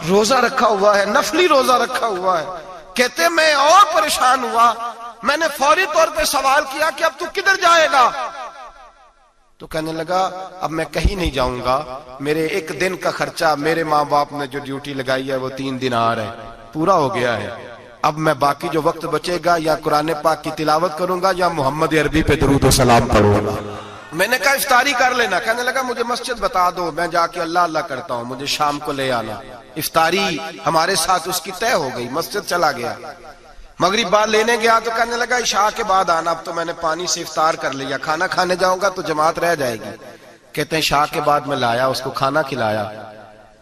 روزہ رکھا ہوا ہے، نفلی روزہ رکھا ہوا ہے. کہتے میں اور پریشان ہوا، میں نے فوری طور پہ سوال کیا کہ اب تو کدھر جائے گا؟ تو کہنے لگا اب میں کہیں نہیں جاؤں گا، میرے ایک دن کا خرچہ میرے ماں باپ نے جو ڈیوٹی لگائی ہے وہ 3 دن آ رہے پورا ہو گیا ہے. اب میں باقی جو وقت بچے گا یا قرآن پاک کی تلاوت کروں گا یا محمد عربی پہ درود و سلام پڑھوں گا. میں نے کہا افطاری کر لینا. کہنے لگا مجھے مسجد بتا دو، میں جا کے اللہ اللہ کرتا ہوں، مجھے شام کو لے آنا. افطاری ہمارے ساتھ اس کی طے ہو گئی. مسجد چلا گیا، مغرب بعد لینے گیا تو کہنے لگا عشاء کے بعد آنا. اب تو میں نے پانی سے افطار کر لیا، کھانا کھانے جاؤں گا تو جماعت رہ جائے گی. کہتے ہیں عشاء کے بعد میں لایا، اس کو کھانا کھلایا.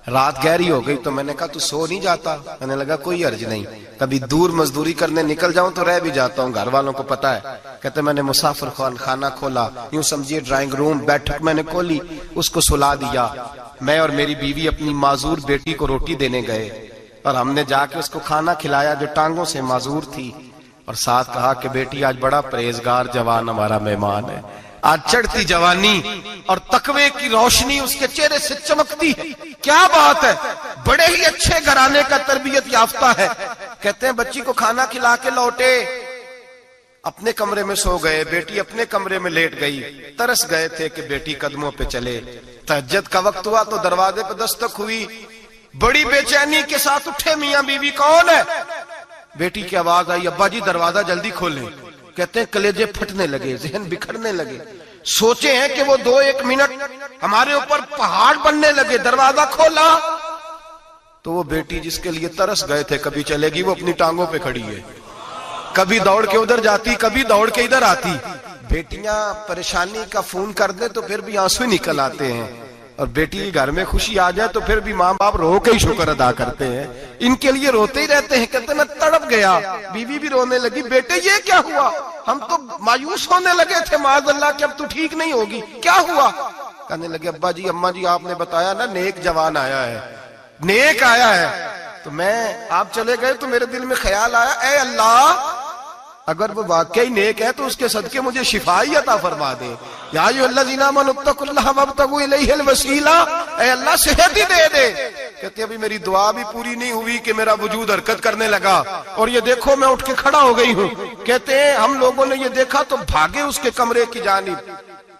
رات گہری ہو گئی تو میں نے کہا تو سو نہیں جاتا؟ کہنے لگا کوئی عرض نہیں، کبھی دور مزدوری کرنے نکل جاؤں تو رہ بھی جاتا ہوں، گھر والوں کو پتا ہے. کہتے میں نے مسافر خانہ کھولا، یوں سمجھیے ڈرائنگ روم بیٹھک میں نے کھولی، اس کو سلا دیا. میں اور میری بیوی اپنی معذور بیٹی کو روٹی دینے گئے اور ہم نے جا کے اس کو کھانا کھلایا جو ٹانگوں سے معذور تھی، اور ساتھ کہا کہ بیٹی آج بڑا پرہیزگار جوان ہمارا مہمان ہے. آج چڑھتی جوانی اور تقوی کی روشنی اس کے چہرے سے چمکتی ہے. کیا بات ہے، بڑے ہی اچھے گھرانے کا تربیت یافتہ ہے. کہتے ہیں بچی کو کھانا کھلا کے لوٹے، اپنے کمرے میں سو گئے، بیٹی اپنے کمرے میں لیٹ گئی. ترس گئے تھے کہ بیٹی قدموں پہ چلے. تہجد کا وقت ہوا تو دروازے پہ دستک ہوئی. بڑی بے چینی کے ساتھ اٹھے میاں بیوی. کون ہے؟ بیٹی کی آواز آئی ابا جی دروازہ جلدی کھولیں. کہتے ہیں کلیجے پھٹنے لگے، ذہن بکھرنے لگے. سوچے ہیں کہ وہ 2-1 منٹ ہمارے اوپر پہاڑ بننے لگے. دروازہ کھولا تو وہ بیٹی جس کے لیے ترس گئے تھے کبھی چلے گی، وہ اپنی ٹانگوں پہ کھڑی ہے. کبھی دوڑ کے ادھر جاتی، کبھی دوڑ کے ادھر آتی. بیٹیاں پریشانی کا فون کر دیں تو پھر بھی آنسو نکل آتے ہیں، اور بیٹی گھر میں خوشی آ جائے تو پھر بھی ماں باپ رو کے ہی شکر ادا کرتے ہیں. ان کے لیے روتے ہی رہتے ہیں. کہتے میں تڑپ گیا. بیوی بھی رونے لگی، بیٹے یہ کیا ہوا؟ ہم تو مایوس ہونے لگے تھے معاذ اللہ کہ اب تو ٹھیک نہیں ہوگی، کیا ہوا؟ کہنے لگے ابا جی اماں جی آپ نے بتایا نا نیک جوان آیا ہے، نیک آیا ہے. تو میں آپ چلے گئے تو میرے دل میں خیال آیا اے اللہ اگر وہ واقعی نیک ہے تو اس کے صدقے مجھے شفائی عطا فرما دے. یا ایھا الذین آمنوا اتقوا اللہ وابتغوا الیہ الوسیلہ، اے اللہ صحت ہی دے دے. کہتے ابھی میری دعا بھی پوری نہیں ہوئی کہ میرا وجود حرکت کرنے لگا، اور یہ دیکھو میں اٹھ کے کھڑا ہو گئی ہوں. کہتے ہیں ہم لوگوں نے یہ دیکھا تو بھاگے اس کے کمرے کی جانب.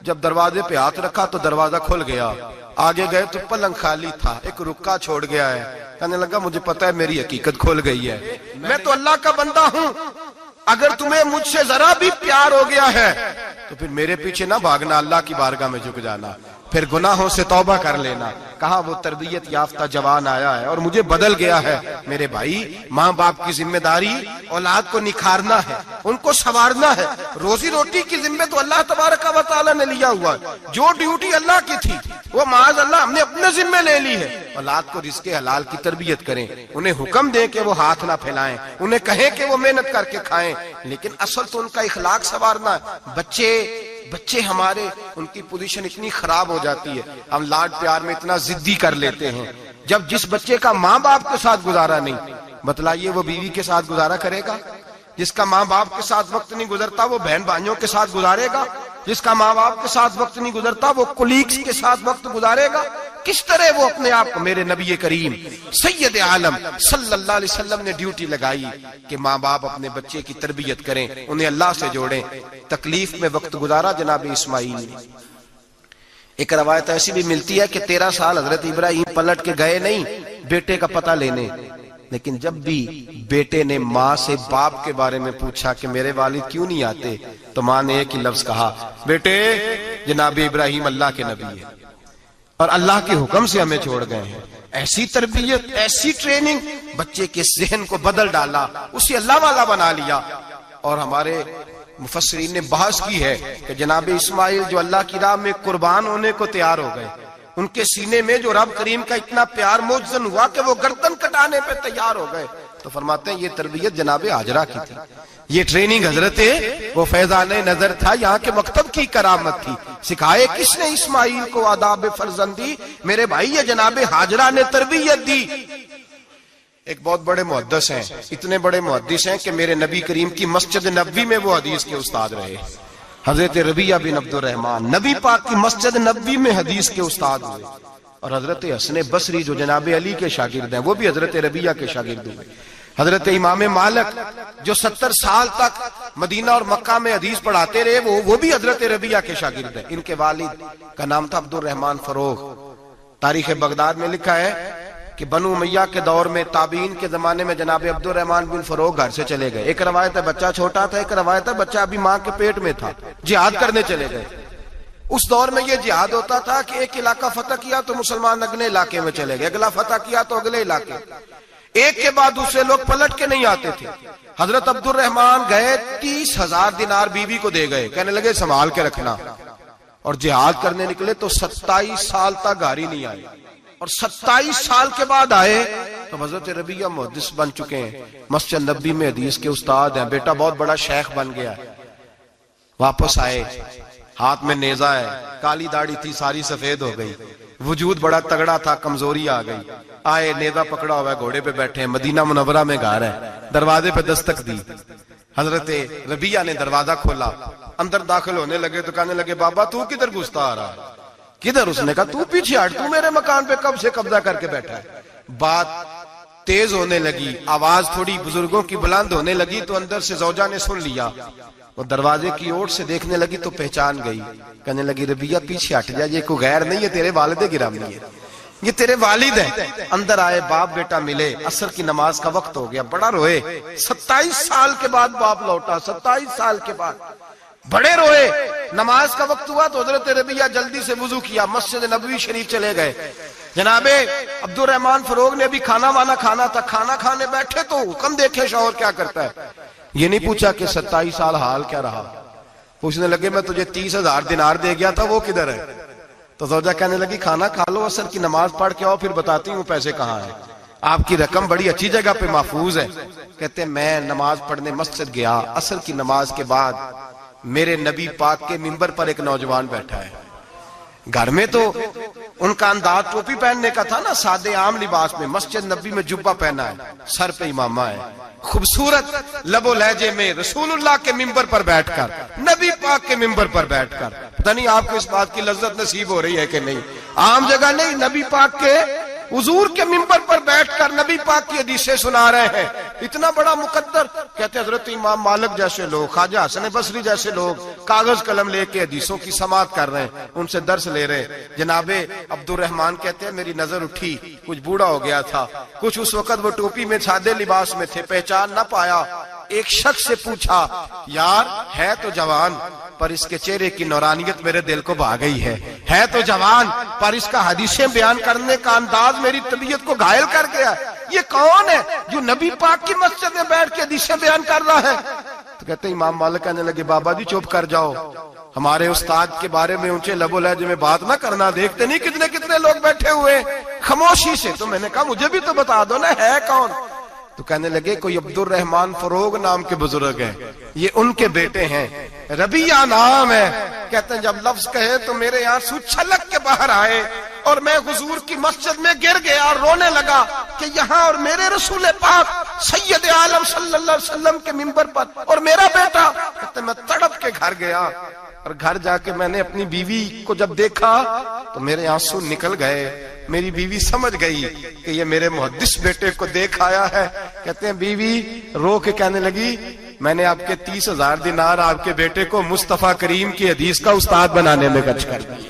جب دروازے پہ ہاتھ رکھا تو دروازہ کھل گیا. آگے گئے تو پلنگ خالی تھا، ایک رکا چھوڑ گیا ہے. کہنے لگا مجھے پتا ہے میری حقیقت کھل گئی ہے، میں تو اللہ کا بندہ ہوں. اگر تمہیں مجھ سے ذرا بھی پیار ہو گیا ہے تو پھر میرے پیچھے نہ بھاگنا، اللہ کی بارگاہ میں جھک جانا، پھر گناہوں سے توبہ کر لینا. کہا وہ تربیت یافتہ جوان آیا ہے اور مجھے بدل گیا ہے. میرے بھائی ماں باپ کی ذمہ داری اولاد کو نکھارنا ہے، ان کو سنوارنا ہے. روزی روٹی کی ذمہ تو اللہ تبارک و تعالی نے لیا ہوا ہے. جو ڈیوٹی اللہ کی تھی وہ معاذ اللہ ہم نے اپنے ذمہ لے لی ہے. اولاد کو رزق حلال کی تربیت کریں، انہیں حکم دیں کہ وہ ہاتھ نہ پھیلائیں، انہیں کہیں کہ وہ محنت کر کے کھائیں، لیکن اصل تو ان کا اخلاق سنوارنا ہے. بچے ہمارے ان کی پوزیشن اتنی خراب ہو جاتی ہے، ہم لاڈ پیار میں اتنا ضدی کر لیتے ہیں. جب جس بچے کا ماں باپ کے ساتھ گزارا نہیں، بتلائیے وہ بیوی کے ساتھ گزارا کرے گا؟ جس کا ماں باپ کے ساتھ وقت نہیں گزرتا وہ بہن بھائیوں کے ساتھ گزارے گا؟ جس کا ماں باپ کے ساتھ وقت نہیں گزرتا وہ کولیگز کے ساتھ وقت گزارے گا؟ کس طرح وہ اپنے آپ کو، میرے نبی کریم سید عالم صلی اللہ علیہ وسلم نے ڈیوٹی لگائی کہ ماں باپ اپنے بچے کی تربیت کریں، انہیں اللہ سے جوڑیں. تکلیف میں وقت گزارا جناب اسماعیل نے. ایک روایت ایسی بھی ملتی ہے کہ 13 سال حضرت ابراہیم پلٹ کے گئے نہیں بیٹے کا پتہ لینے، لیکن جب بھی بیٹے نے ماں سے باپ کے بارے میں پوچھا کہ میرے والد کیوں نہیں آتے تو ماں نے ایک ہی لفظ کہا، بیٹے جناب ابراہیم اللہ کے نبی ہے اور اللہ کے حکم سے ہمیں چھوڑ گئے ہیں. ایسی تربیت، ایسی ٹریننگ بچے کے ذہن کو بدل ڈالا، اسے اللہ والا بنا لیا. اور ہمارے مفسرین نے بحث کی ہے کہ جناب اسماعیل جو اللہ کی راہ میں قربان ہونے کو تیار ہو گئے، ان کے سینے میں جو رب کریم کا اتنا پیار موجزن ہوا کہ وہ گردن کٹانے پہ تیار ہو گئے. تو فرماتے ہیں یہ تربیت جناب ہاجرہ کی تھی، یہ ٹریننگ حضرت وہ فیضان نظر تھا، یہاں کے مکتب کی کرامت تھی. سکھائے کس نے اسماعیل کو آداب فرزندی؟ میرے بھائی یہ جناب ہاجرہ نے تربیت دی. ایک بہت بڑے محدث ہیں، اتنے بڑے محدث ہیں کہ میرے نبی کریم کی مسجد نبوی میں وہ حدیث کے استاد رہے. حضرت ربیعہ بن عبد الرحمن نبی پاک کی مسجد نبوی میں حدیث کے استاد ہوئے. اور حضرت حسن بصری جو جناب علی کے شاگرد ہیں وہ بھی حضرت ربیہ کے شاگرد ہوئے. حضرت امام مالک جو 70 سال تک مدینہ اور مکہ میں حدیث پڑھاتے رہے وہ بھی حضرت ربیہ کے شاگرد ہیں. ان کے والد کا نام تھا عبد الرحمن فروغ. تاریخ بغداد میں لکھا ہے کہ بنو امیہ کے دور میں تابعین کے زمانے میں جناب عبد الرحمن بن فروغ گھر سے چلے گئے. ایک روایت ہے بچہ چھوٹا تھا, ایک روایت ہے بچہ ابھی ماں کے پیٹ میں تھا, جہاد کرنے چلے گئے. اس دور میں یہ جہاد ہوتا تھا کہ ایک علاقہ فتح کیا تو مسلمان اگلے علاقے میں چلے گئے, اگلا فتح کیا تو اگلے علاقے, ایک کے بعد دوسرے لوگ پلٹ کے نہیں آتے تھے. حضرت عبد الرحمن گئے 30,000 دینار بیوی کو دے گئے, کہنے لگے سنبھال کے رکھنا. اور جہاد کرنے نکلے تو 27 سال تک گھر ہی نہیں آئے, اور 27 سال کے بعد آئے تو حضرت ربیہ محدث بن چکے ہیں, مسجد نبی میں حدیث کے استاد ہیں, بیٹا بہت بڑا شیخ بن گیا. واپس آئے, ہاتھ میں نیزہ ہے, کالی داڑھی تھی ساری سفید ہو گئی, وجود بڑا تگڑا تھا, کمزوری آ گئی. آئے, نیزہ پکڑا ہوا ہے, گھوڑے پہ بیٹھے ہیں, مدینہ منورہ میں گھر ہے, دروازے پہ دستک دی. حضرت ربیہ نے دروازہ کھولا, اندر داخل ہونے لگے تو کہنے لگے بابا تو کدھر گھستا آ رہا ہے؟ کدھر؟ اس نے کہا تو پیچھے ہٹ, تو میرے مکان پہ کب سے قبضہ کر کے بیٹھا ہے. بات تیز ہونے لگی, آواز تھوڑی بزرگوں کی بلند ہونے لگی تو اندر سے زوجہ نے سن لیا. وہ دروازے کی اوٹ سے دیکھنے لگی تو پہچان گئی, کہنے لگی ربیہ پیچھے ہٹ جا, یہ کوئی غیر نہیں ہے, تیرے والد گرامی ہے, یہ تیرے والد ہیں. اندر آئے, باپ بیٹا ملے, عصر کی نماز کا وقت ہو گیا, بڑا روئے. 27 سال کے بعد باپ لوٹا, 27 سال کے بعد بڑے روئے. نماز کا وقت ہوا تو حضرت ربیہ جلدی سے وضو کیا, مسجد نبوی شریف چلے گئے. جناب عبد الرحمن فروغ نے ابھی کھانا وانا کھانا تھا, کھانا کھانے بیٹھے تو حکم دیکھے شوہر کیا کرتا ہے. یہ نہیں پوچھا کہ 27 سال حال کیا رہا, پوچھنے لگے میں تجھے 30,000 دینار دے گیا تھا, وہ کدھر ہے؟ تو زوجہ کہنے لگی کھانا کھا لو, عصر کی نماز پڑھ کے آؤ, پھر بتاتی ہوں پیسے کہاں ہیں. آپ کی رقم بڑی اچھی جگہ پہ محفوظ ہے. کہتے میں نماز پڑھنے مسجد گیا, عصر کی نماز کے بعد میرے نبی پاک کے منبر پر ایک نوجوان بیٹھا ہے. گھر میں تو ان کا انداز ٹوپی پہننے کا تھا نا, سادے عام لباس میں, مسجد نبی میں جبہ پہنا ہے, سر پہ امامہ ہے, خوبصورت لب و لہجے میں رسول اللہ کے منبر پر بیٹھ کر, نبی پاک کے منبر پر بیٹھ کر. پتہ نہیں آپ کو اس بات کی لذت نصیب ہو رہی ہے کہ نہیں, عام جگہ نہیں, نبی پاک کے حضور کے منبر پر بیٹھ کر نبی پاک کی حدیثیں سنا رہے ہیں. اتنا بڑا مقدر. کہتے ہیں حضرت امام مالک جیسے لوگ, خواجہ حسن بصری جیسے لوگ کاغذ قلم لے کے حدیثوں کی سماعت کر رہے ہیں, ان سے درس لے رہے ہیں. جناب عبد الرحمن کہتے ہیں میری نظر اٹھی, کچھ بوڑھا ہو گیا تھا, کچھ اس وقت وہ ٹوپی میں سادے لباس میں تھے, پہچان نہ پایا. ایک شخص سے پوچھا یار ہے تو جوان پر اس کے چہرے کی نورانیت میرے دل کو بھا گئی ہے تو جوان پر اس کا حدیثیں بیان کرنے کا انداز میری طبیعت کو گھائل کر گیا. یہ کون ہے جو نبی پاک کی مسجد میں بیٹھ کے حدیثیں بیان کر رہا ہے؟ تو کہتے ہیں امام مالک کہنے لگے بابا جی چپ کر جاؤ, ہمارے استاد کے بارے میں اونچے لب و لہجے میں بات نہ کرنا, دیکھتے نہیں کتنے کتنے لوگ بیٹھے ہوئے خاموشی سے. تو میں نے کہا مجھے بھی تو بتا دو نا ہے کون. تو کہنے لگے کوئی عبد الرحمن فروغ نام کے بزرگ ہیں, یہ ان کے بیٹے ہیں, ربیہ نام ہے. کہتے ہیں جب لفظ کہے تو میرے آنسو چھلک کے باہر آئے اور میں حضور کی مسجد میں گر گیا اور رونے لگا کہ یہاں اور میرے رسول پاک سید عالم صلی اللہ علیہ وسلم کے منبر پر اور میرا بیٹا. کہتے ہیں میں تڑپ کے گھر گیا اور گھر جا کے میں نے اپنی بیوی کو جب دیکھا تو میرے آنسو نکل گئے. میری بیوی سمجھ گئی کہ یہ میرے محدث بیٹے کو دیکھ آیا ہے. کہتے ہیں بیوی رو کے کہنے لگی میں نے آپ کے 30,000 دینار آپ کے بیٹے کو مصطفیٰ کریم کی حدیث کا استاد بنانے میں خرچ کر دیے.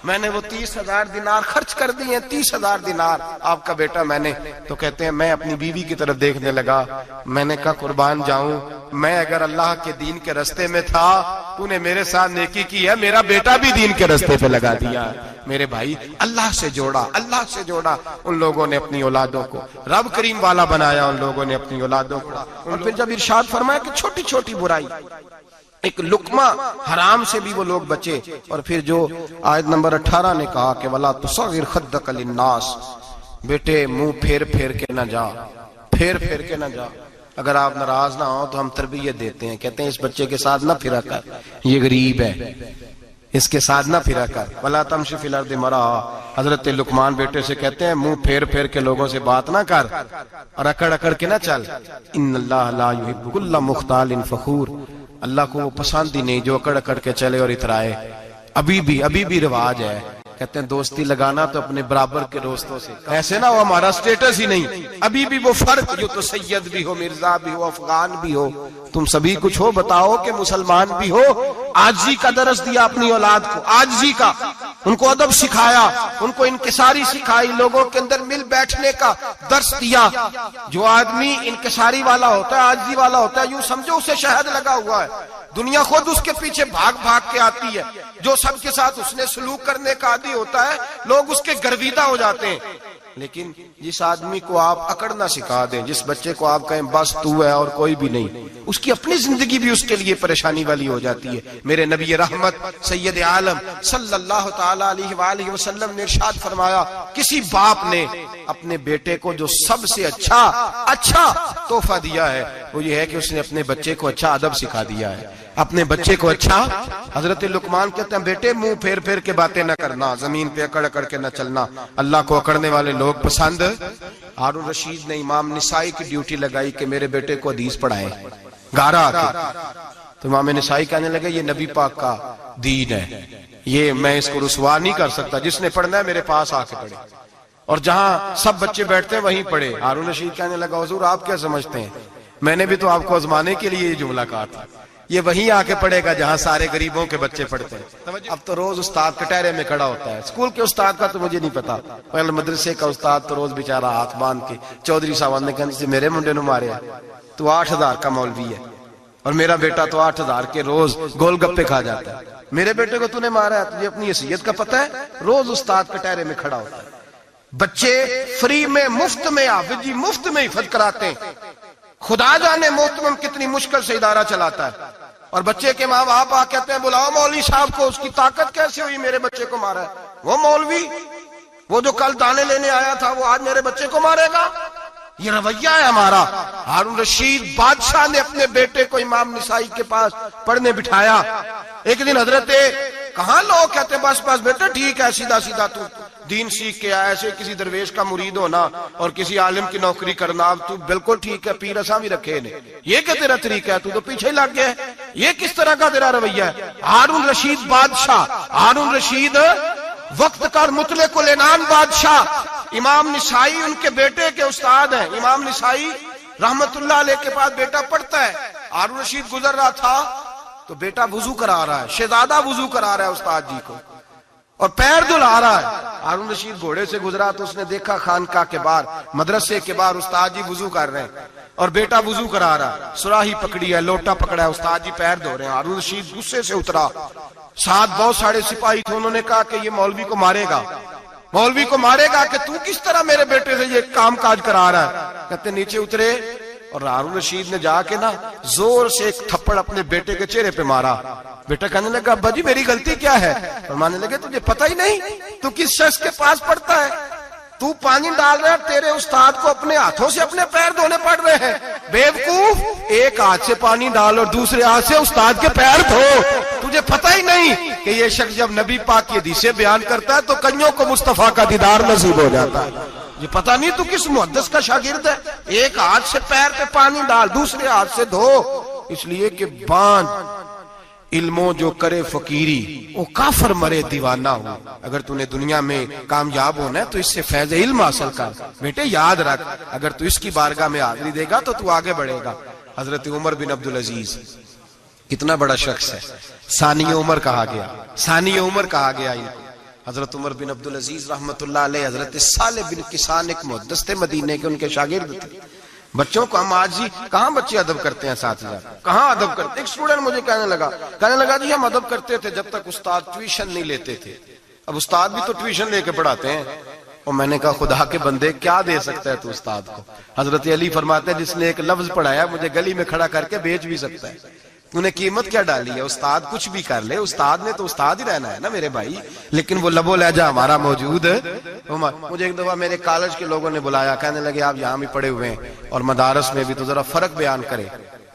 میں نے وہ 30,000 دینار خرچ کر دیے, 30,000 دینار آپ کا بیٹا میں نے. تو کہتے ہیں میں اپنی بیوی کی طرف دیکھنے لگا, میں نے کہا قربان جاؤں, میں اگر اللہ کے دین کے رستے میں تھا تو نے میرے ساتھ نیکی کی ہے, میرا بیٹا بھی دین کے رستے پہ لگا دیا. میرے بھائی اللہ سے جوڑا ان لوگوں نے اپنی اولادوں کو, رب کریم والا بنایا ان لوگوں نے اپنی اولادوں کو. اور پھر جب ارشاد فرمایا کہ چھوٹی چھوٹی برائی, ایک لقمہ حرام سے بھی وہ لوگ بچے. اور پھر جو آیت نمبر 18 نے کہا کہ وَلَا تُصَغِّرْ خَدَّكَ لِلنَّاسِ, بیٹے منہ پھیر کے نہ جا, پھیر کے نہ جا. اگر آپ ناراض نہ ہو تو ہم تربیت دیتے ہیں, کہتے ہیں اس بچے کے ساتھ نہ پھرا کر, یہ غریب ہے, اس کے ساتھ نہ پھرا کر. وَلَا تَمْشِ فِي الْأَرْضِ مَرَحًا, حضرت لقمان بیٹے سے کہتے ہیں منہ پھیر کے لوگوں سے بات نہ کر اور اکڑ کے نہ چل. إِنَّ اللَّهَ لَا يُحِبُّ كُلَّ مُخْتَالٍ فَخُورٍ, اللہ کو وہ پسند ہی نہیں جو اکڑ کے چلے اور اترائے. ابھی بھی رواج ہے کہتے ہیں دوستی لگانا تو اپنے برابر کے دوستوں سے، ایسے نہ ہو ہمارا سٹیٹس ہی نہیں، ابھی بھی وہ فرق جو تو سید بھی ہو، مرزا بھی ہو، افغان بھی ہو، تم سبھی کچھ ہو، بتاؤ کہ مسلمان بھی ہو۔ عاجزی کا درس دیا اپنی اولاد کو، عاجزی کا، ان کو ادب سکھایا، ان کو انکساری سکھائی، لوگوں کے اندر مل بیٹھنے کا درس دیا۔ جو آدمی انکساری والا ہوتا ہے، عاجزی والا ہوتا ہے، یوں سمجھو اسے شہد لگا ہوا ہے، دنیا خود اس کے پیچھے بھاگ بھاگ کے آتی ہے۔ جو سب کے ساتھ اس نے سلوک کرنے کا عادی ہوتا ہے، لوگ اس کے گرویدہ ہو جاتے ہیں۔ لیکن جس آدمی کو آپ اکڑنا سکھا دیں، جس بچے کو آپ کہیں بس تو ہے اور کوئی بھی نہیں، اس کی اپنی زندگی بھی اس کے لیے پریشانی والی ہو جاتی ہے۔ میرے نبی رحمت سید عالم صلی اللہ تعالی علیہ وآلہ وسلم نے ارشاد فرمایا، کسی باپ نے اپنے بیٹے کو جو سب سے اچھا تحفہ دیا ہے وہ یہ ہے کہ اس نے اپنے بچے کو اچھا ادب سکھا دیا ہے، اپنے بچے کو اچھا۔ حضرت لقمان کہتے ہیں بیٹے منہ پھیر پھیر کے باتیں نہ کرنا، زمین پہ اکڑ اکڑ کے نہ چلنا، اللہ کو اکڑنے والے لوگ پسند۔ ہارون رشید نے امام نسائی کی ڈیوٹی لگائی کہ میرے بیٹے کو حدیث پڑھائیں گارا آ کے، تو امام نسائی کہنے لگے یہ نبی پاک کا دین ہے، یہ میں اس کو رسوا نہیں کر سکتا، جس نے پڑھنا ہے میرے پاس آ کے پڑھے، اور جہاں سب بچے بیٹھتے ہیں وہیں پڑھے۔ ہارون رشید کہنے لگا حضور آپ کیا سمجھتے ہیں، میں نے بھی تو آپ کو آزمانے کے لیے یہ جملہ کہا تھا، یہ وہیں آ کے پڑھے گا جہاں سارے غریبوں کے بچے پڑھتے ہیں۔ اب تو روز استاد کٹہرے میں کھڑا ہوتا ہے، اسکول کے استاد کا تو مجھے نہیں پتا، پہلے مدرسے کا استاد تو روز بیچارہ ہاتھ باندھ کے چودھری صاحب نے کہا سے میرے منڈے نو مارے تو 8,000 کا مولوی ہے، اور میرا بیٹا تو 8,000 کے روز گول گپے کھا جاتا ہے، میرے بیٹے کو تو نے مارا ہے، تجھے اپنی حیثیت کا پتہ ہے؟ روز استاد کٹہرے میں کھڑا ہوتا ہے، بچے فری میں مفت میں حافظ جی مفت میں حفظ کراتے ہیں، خدا جانے محترم کتنی مشکل سے ادارہ چلاتا ہے، اور بچے کے ماں باپ آ کہتے ہیں بلاؤ مولوی صاحب کو، اس کی طاقت کیسے ہوئی میرے بچے کو مارا ہے؟ وہ مولوی وہ جو کل دانے لینے آیا تھا وہ آج میرے بچے کو مارے گا؟ یہ رویہ ہے ہمارا۔ ہارون رشید بادشاہ نے اپنے بیٹے کو امام نسائی کے پاس پڑھنے بٹھایا۔ ایک دن حضرت کہاں لوگ کہتے بس بس بیٹا ٹھیک ہے، سیدھا سیدھا تو دین سیکھ کے آیا، ایسے کسی درویش کا مرید ہونا اور کسی عالم کی نوکری کرنا، اب تو بالکل ٹھیک ہے، پیر اساں بھی رکھے نے، یہ کہ تیرا طریقہ ہے، تو تو پیچھے لگ گیا ہے، یہ کس طرح کا تیرا رویہ ہے؟ ہارون رشید بادشاہ، ہارون رشید وقت کا مطلق العنان بادشاہ، امام نسائی ان کے بیٹے کے استاد ہیں، امام نسائی رحمت اللہ علیہ کے پاس بیٹا پڑھتا ہے، ہارون رشید گزر رہا تھا تو بیٹا وضو کرا رہا ہے، شہزادہ وضو کرا رہا ہے استاد جی کو، اور پیر دھلا رہا ہے۔ ہارون رشید گھوڑے سے گزرا تو اس نے دیکھا خانقاہ کے باہر، مدرسے کے باہر استاد جی وضو کر رہے ہیں اور بیٹا وضو کرا رہا ہے، سراہی پکڑی ہے، لوٹا پکڑا ہے، استاد جی پیر دھو رہے ہیں۔ ہارون رشید غصے سے اترا، ساتھ بہت سارے سپاہی تھے، انہوں نے کہا کہ یہ مولوی کو مارے گا، مولوی کو مارے گا کہ تو کس طرح میرے بیٹے سے یہ کام کاج کرا رہا ہے؟ کہتے نیچے اترے اور ہارون رشید نے جا کے نا زور سے ایک تھپڑ اپنے بیٹے کے چہرے پہ مارا۔ بیٹا کہنے لگا ابا جی میری غلطی کیا ہے؟ فرمانے لگے تجھے پتہ ہی نہیں تو کس شخص کے پاس پڑھتا ہے؟ تو پانی ڈال رہا ہے، تیرے استاد کو اپنے ہاتھوں سے اپنے پیر دھونے پڑ رہے ہیں، بیوقوف، ایک ہاتھ سے پانی ڈال اور دوسرے ہاتھ سے استاد کے پیر دھو، تجھے پتہ ہی نہیں کہ یہ شخص جب نبی پاک کی حدیثیں بیان کرتا ہے تو کئیوں کو مصطفیٰ کا دیدار نصیب ہو جاتا ہے۔ یہ پتہ نہیں تو کس محدث کا شاگرد ہے، ایک ہاتھ سے پیر پہ پانی ڈال دوسرے ہاتھ سے دھو، اس لیے کہ باندھ علموں جو کرے فقیری وہ کافر مرے دیوانہ ہو۔ اگر تو نے دنیا میں کامیاب ہونا ہے تو اس سے فیض علم حاصل کر، بیٹے یاد رکھ، اگر تو اس کی بارگاہ میں حاضری دے گا تو تو آگے بڑھے گا۔ حضرت عمر بن عبدالعزیز کتنا بڑا شخص ہے، ثانی عمر کہا گیا، ثانی عمر کہا گیا ان کو۔ حضرت عمر بن عبدالعزیز رحمت اللہ علیہ، حضرت صالح بن کسان ایک محدث تھے مدینے کے، ان کے شاگرد تھے۔ بچوں کو ہم آج ہی کہاں بچے ادب کرتے ہیں، اساتذہ کہاں ادب کرتے؟ ایک اسٹوڈنٹ مجھے کہنے لگا جی ہم ادب کرتے تھے جب تک استاد ٹیوشن نہیں لیتے تھے، اب استاد بھی تو ٹیوشن لے کے پڑھاتے ہیں۔ اور میں نے کہا خدا کے بندے کیا دے سکتا ہے تو استاد کو؟ حضرت علی فرماتے ہیں جس نے ایک لفظ پڑھایا مجھے گلی میں کھڑا کر کے بیچ بھی سکتا ہے، تو نے قیمت کیا ڈالی ہے؟ استاد کچھ بھی کر لے، استاد نے تو استاد ہی رہنا ہے نا میرے بھائی، لیکن وہ لب و لہجہ ہمارا موجود ہے۔ مجھے ایک دفعہ میرے کالج کے لوگوں نے بلایا، کہنے لگے آپ یہاں بھی پڑھے ہوئے ہیں اور مدارس میں بھی، تو ذرا فرق بیان کرے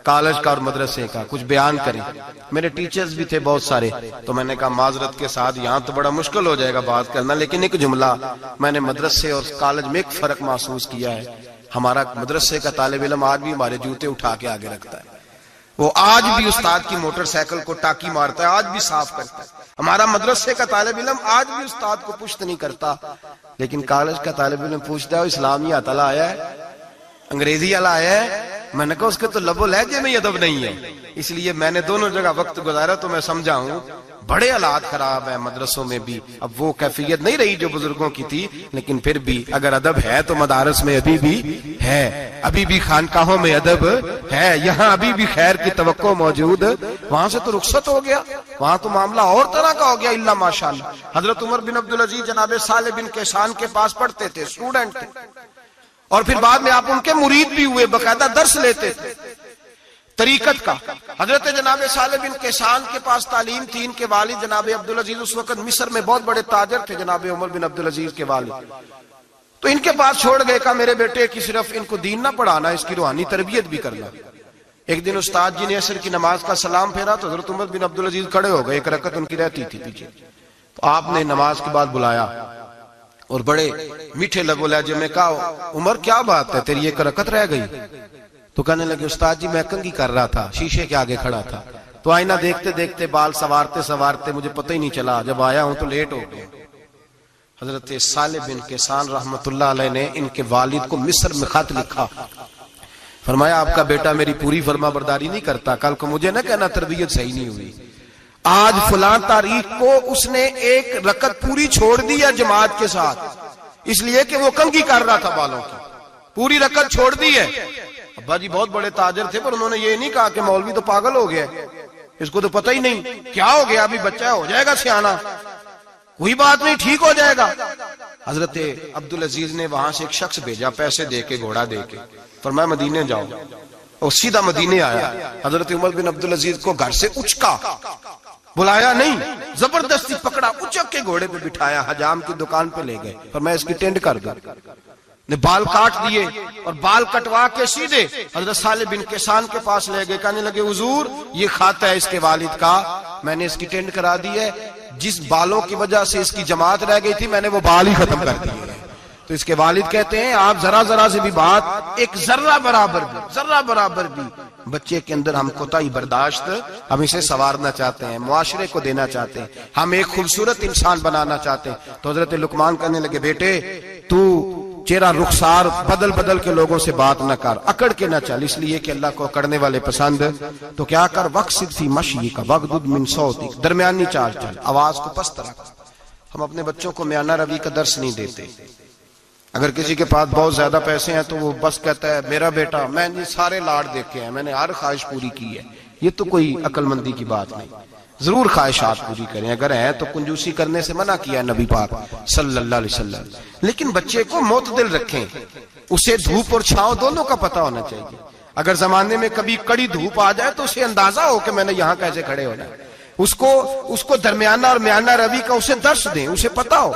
کالج کا اور مدرسے کا، کچھ بیان کریں۔ میرے ٹیچرز بھی تھے بہت سارے، تو میں نے کہا معذرت کے ساتھ یہاں تو بڑا مشکل ہو جائے گا بات کرنا، لیکن ایک جملہ میں نے مدرسے اور کالج میں ایک فرق محسوس کیا ہے۔ ہمارا مدرسے کا طالب علم آج بھی ہمارے جوتے اٹھا کے آگے رکھتا ہے، وہ آج بھی استاد کی موٹر سائیکل کو ٹاکی مارتا ہے، آج بھی صاف کرتا ہے۔ ہمارا مدرسے کا طالب علم آج بھی استاد کو پشت نہیں کرتا، لیکن کالج کا طالب علم پوچھتا ہے اسلامی اطلاع آیا ہے، انگریزی والا آیا ہے؟ میں نے کہا اس کے تو لب و لہجے میں ادب نہیں ہے۔ اس لیے میں نے دونوں جگہ وقت گزارا تو میں سمجھا ہوں بڑے حالات خراب ہیں مدرسوں میں بھی۔ اب وہ کیفیت نہیں رہی جو بزرگوں کی تھی، لیکن پھر بھی اگر ادب ہے تو مدارس میں ابھی بھی ہے، ابھی بھی خانقاہوں میں ادب ہے، یہاں ابھی بھی خیر کی توقع موجود۔ وہاں سے تو رخصت ہو گیا، وہاں تو معاملہ اور طرح کا ہو گیا، الا ماشاءاللہ۔ حضرت عمر بن عبدالعزیز جناب صالح بن کیسان کے پاس پڑھتے تھے، اسٹوڈنٹ تھے، اور پھر بعد میں آپ ان کے مرید بھی ہوئے، باقاعدہ درس لیتے تھے طریقت کا۔ حضرت جناب صالح بن کیسان کے پاس تعلیم تھی، ان کے والد جناب عبدالعزیز اس وقت مصر میں بہت بڑے تاجر تھے، جناب عمر بن عبدالعزیز کے والد۔ تو ان کے پاس چھوڑ گئے، کہا میرے بیٹے کی صرف ان کو دین نہ پڑھانا، اس کی روحانی تربیت بھی کرنا۔ ایک دن استاد جی نے عصر کی نماز کا سلام پھیرا تو حضرت عمر بن عبدالعزیز کھڑے ہو گئے، ایک رکعت ان کی رہتی تھی پیچھے، تو آپ نے نماز کے بعد بلایا اور بڑے میٹھے لب و لہجے میں کہا عمر کیا بات ہے تیری ایک رکعت رہ گئی؟ تو کہنے لگے استاد جی میں کنگھی کر رہا تھا، شیشے کے آگے کھڑا تھا، تو آئینہ دیکھتے دیکھتے بال سوارتے سوارتے مجھے پتہ ہی نہیں چلا، جب آیا ہوں تو لیٹ ہو گیا۔ حضرت صالح بن کیسان رحمت اللہ علیہ نے ان کے والد کو مصر میں خط لکھا، فرمایا آپ کا بیٹا میری پوری فرما برداری نہیں کرتا، کل کو مجھے نہ کہنا تربیت صحیح نہیں ہوئی۔ آج فلاں تاریخ کو اس نے ایک رکعت پوری چھوڑ دی ہے جماعت کے ساتھ، اس لیے کہ وہ کنگھی کر رہا تھا بالوں کی، پوری رکعت چھوڑ دی ہے۔ ابا جی بہت بڑے تاجر تھے، پر انہوں نے یہ نہیں کہا کہ مولوی تو پاگل ہو گیا، اس کو تو پتہ ہی نہیں کیا ہو گیا، ابھی بچہ ہو جائے گا سیانا، کوئی بات نہیں ٹھیک ہو جائے گا۔ حضرت عبدالعزیز نے وہاں سے ایک شخص بھیجا پیسے دے کے، گھوڑا دے کے، فرمایا مدینے جاؤ، اور سیدھا مدینے آیا۔ حضرت عمر بن عبدالعزیز کو گھر سے اچکا، بلایا نہیں، زبردستی پکڑا، اچک کے گھوڑے پہ بٹھایا، حجام کی دکان پہ لے گئے، فرمایا اس کی ٹینڈ کر دو، نے بال کاٹ دیے اور بال کٹوا کے سیدھے حضرت صالح بن کیسان کے پاس لے گئے، کہنے لگے حضور یہ کھاتا ہے اس کے والد کا، میں نے اس کی ٹینڈ کرا دی ہے، جس بالوں کی وجہ سے اس کی جماعت رہ گئی تھی میں نے وہ بال ہی ختم کر دیے۔ تو اس کے والد کہتے ہیں آپ ذرا ذرا سے بھی بات، ایک ذرہ برابر بھی بچے کے اندر ہم کوتاہی برداشت، ہم اسے سنوارنا چاہتے ہیں، معاشرے کو دینا چاہتے ہیں، ہم ایک خوبصورت انسان بنانا چاہتے ہیں۔ تو حضرت لقمان کہنے لگے بیٹے تو چہرہ رخسار بدل بدل کے لوگوں سے بات نہ کر، اکڑ کے نہ چل، اس لیے کہ اللہ کو اکڑنے والے پسند، تو کیا کر وقصد فی مشیک وغضض من صوتک، درمیانی چال چل، آواز کو پست رکھ۔ ہم اپنے بچوں کو میانہ روی کا درس نہیں دیتے۔ اگر کسی کے پاس بہت زیادہ پیسے ہیں تو وہ بس کہتا ہے میرا بیٹا، میں نے سارے لاڈ دیکھے ہیں، میں نے ہر خواہش پوری کی ہے، یہ تو کوئی عقل مندی کی بات نہیں۔ ضرور خواہشات پوری کریں، اگر ہیں تو کنجوسی کرنے سے منع کیا ہے نبی پاک صلی اللہ علیہ وسلم، لیکن بچے کو معتدل رکھیں، اسے دھوپ اور چھاؤں دونوں کا پتہ ہونا چاہیے۔ اگر زمانے میں کبھی کڑی دھوپ آ جائے تو اسے اندازہ ہو کہ میں نے یہاں کیسے کھڑے ہونا ہے، اس کو درمیانہ اور میانہ روی کا اسے درس دیں، اسے پتہ ہو،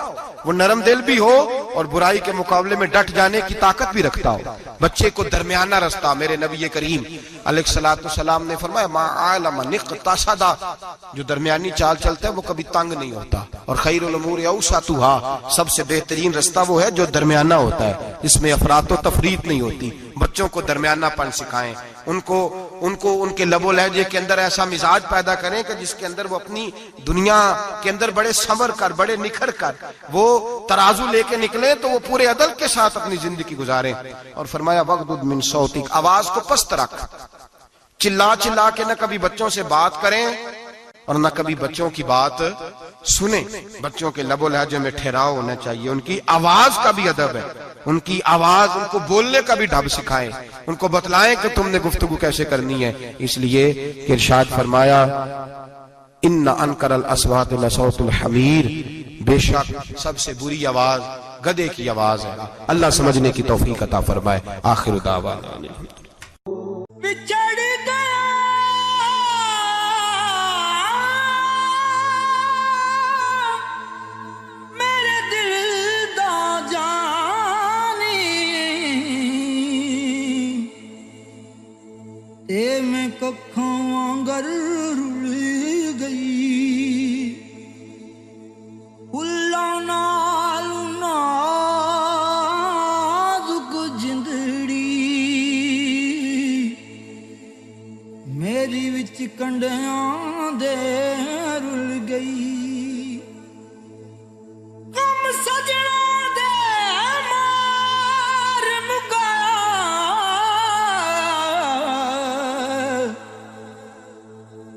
وہ نرم دل بھی ہو اور برائی کے مقابلے میں ڈٹ جانے کی طاقت بھی رکھتا ہو۔ بچے کو درمیانہ رستہ، میرے نبی کریم علیہ الصلوۃ والسلام نے فرمایا ما علم نقتصد، جو درمیانی چال چلتا ہے وہ کبھی تنگ نہیں ہوتا، اور خیر الامور اوسطها، سب سے بہترین رستہ وہ ہے جو درمیانہ ہوتا ہے، اس میں افراط و تفریط نہیں ہوتی۔ بچوں کو درمیانہ پن سکھائیں، ان کو ان کے لب و لہجے کے اندر ایسا مزاج پیدا کریں کہ جس کے اندر وہ اپنی دنیا کے اندر بڑے سنور کر، بڑے نکھر کر وہ ترازو لے کے نکلیں تو وہ پورے عدل کے ساتھ اپنی زندگی گزاریں۔ اور فرمایا وغضض من صوتک، آواز کو پست رکھ، چلا چلا کے نہ کبھی بچوں سے بات کریں اور نہ کبھی بچوں کی بات سنیں۔ بچوں کے لب و لہجے میں ٹھہراؤ ہونا چاہیے، ان کی آواز کا بھی ادب ہے، ان کی آواز، ان کو بولنے کا بھی ڈھب سکھائیں، ان کو بتلائیں کہ تم نے گفتگو کیسے کرنی ہے۔ اس لیے کہ ارشاد فرمایا ان انکر الاصوات لصوت الحمیر، بے شک سب سے بری آواز گدھے کی آواز ہے۔ اللہ سمجھنے کی توفیق عطا فرمائے۔ آخر دعوانا تے میں ککھوں وانگر رل گئی، پھلاں نال نازک جندڑی میری وچ کنڈیاں دے رل گئی۔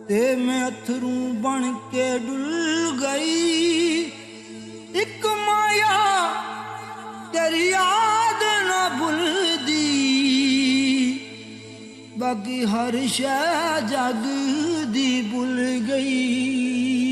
ਤੇ ਮੈਂ ਅਥਰੂ ਬਣ ਕੇ ਡੁੱਲ ਗਈ। ਇੱਕ ਮਾਇਆ ਤੇਰੀ ਯਾਦ ਨਾ ਭੁੱਲਦੀ, ਬਾਕੀ ਹਰ ਸ਼ੈ ਜਗ ਦੀ ਭੁੱਲ ਗਈ।